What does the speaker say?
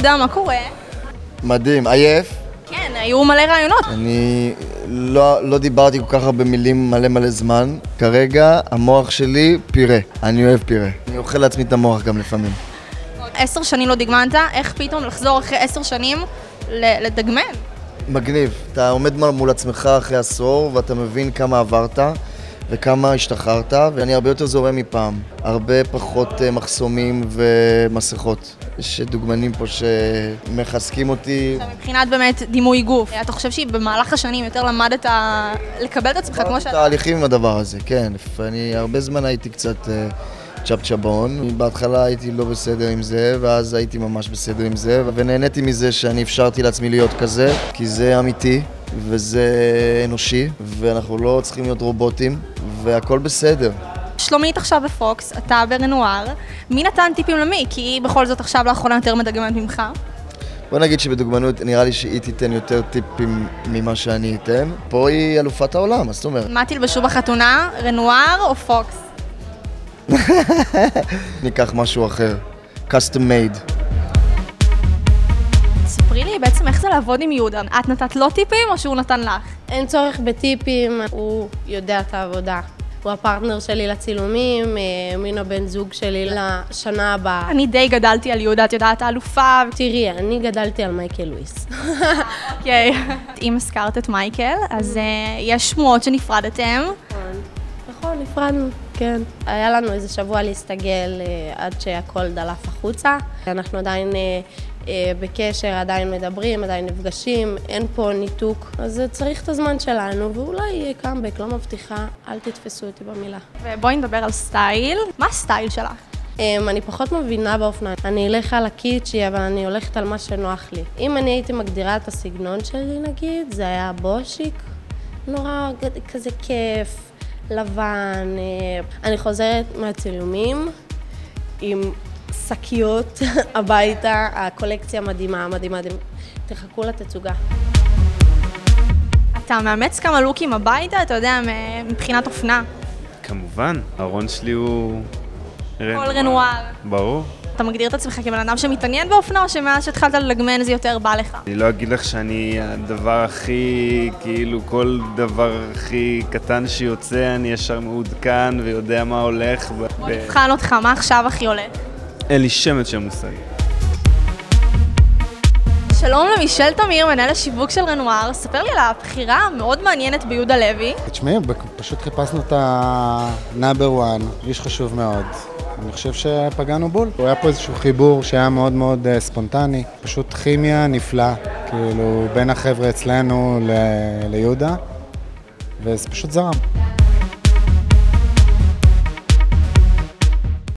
יהודה, מה קורה? מדהים, עייף. כן, היו מלא רעיונות. אני לא דיברתי כל כך הרבה מילים מלא זמן. כרגע המוח שלי פירה. אני אוהב פירה. אני אוכל לעצמי את המוח גם לפעמים. 10 שנים לא דגמנת, איך פתאום לחזור אחרי 10 שנים לדגמן? מגניב. אתה עומד מול עצמך אחרי עשור ואתה מבין כמה עברת וכמה השתחררת, ואני הרבה יותר זורם מפעם. הרבה פחות מחסומים ומסכות. יש דוגמנים פה שמחזקים אותי. מבחינת באמת דימוי גוף, אתה חושב שבמהלך השנים יותר למדת לקבל את עצמך כמו שאתה? תהליכים עם הדבר הזה, כן. אני הרבה זמן הייתי קצת צ'פצ'בון. בהתחלה הייתי לא בסדר עם זה, ואז הייתי ממש בסדר עם זה, ונהניתי מזה שאני אפשרתי לעצמי להיות כזה, כי זה אמיתי וזה אנושי, ואנחנו לא צריכים להיות רובוטים, והכל בסדר. שלומית עכשיו בפוקס, אתה ברנואר. מי נתן טיפים למי? כי בכל זאת עכשיו לאחרונה יותר מדגמנת ממך. בוא נגיד שבדוגמנות נראה לי שהיא תיתן יותר טיפים ממה שאני אתן. פה היא אלופת העולם, מה זאת אומרת? מה תלבשו בחתונה? רנואר או פוקס? ניקח משהו אחר. custom made. ספרי לי בעצם איך זה לעבוד עם יהודה. את נתת לו טיפים או שהוא נתן לך? אין צורך בטיפים, הוא יודע את העבודה. הוא הפרטנר שלי לצילומים, מן הבן זוג שלי לשנה הבאה. אני די גדלתי על יהודה, את יודעת, האלופה. תראי, אני גדלתי על מייקל לואיס. אוקיי. אם הזכרת את מייקל, אז יש שמועות שנפרדתם. נכון, נפרדנו, כן. היה לנו איזה שבוע להסתגל עד שהכל דלף החוצה. אנחנו עדיין בקשר, עדיין מדברים, עדיין נפגשים, אין פה ניתוק. אז צריך את הזמן שלנו, ואולי יהיה קאמבק, לא מבטיחה, אל תתפסו אותי במילה. ובואי נדבר על סטייל. מה הסטייל שלך? אני פחות מבינה באופניים. אני אלך על הקיצ'י, אבל אני הולכת על מה שנוח לי. אם אני הייתי מגדירה את הסגנון שלי, נגיד, זה היה בושיק, נורא כזה כיף, לבן. אני חוזרת מהצילומים עם שקיות הביתה, הקולקציה מדהימה. תחכו לתצוגה. אתה מאמץ כמה לוקים הביתה, אתה יודע, מבחינת אופנה. כמובן, הארון שלי הוא כל רנואר. ברור. אתה מגדיר את עצמך כבן אדם שמתעניין באופנה, או שמאז שהתחלת לדגמן זה יותר בא לך? אני לא אגיד לך שאני הדבר הכי, כאילו כל דבר הכי קטן שיוצא, אני ישר מעודכן ויודע מה הולך. בוא נבחן אותך, מה עכשיו הכי הולך? אין לי שמץ של מושג. שלום למישל תמיר, מנהל השיווק של רנואר. ספר לי על הבחירה המאוד מעניינת ביהודה לוי. תשמעי, פשוט חיפשנו את ה-number 1, איש חשוב מאוד. אני חושב שפגענו בול. היה פה איזשהו חיבור שהיה מאוד ספונטני, פשוט כימיה נפלאה, כאילו בין החבר'ה אצלנו ליהודה, וזה פשוט זרם.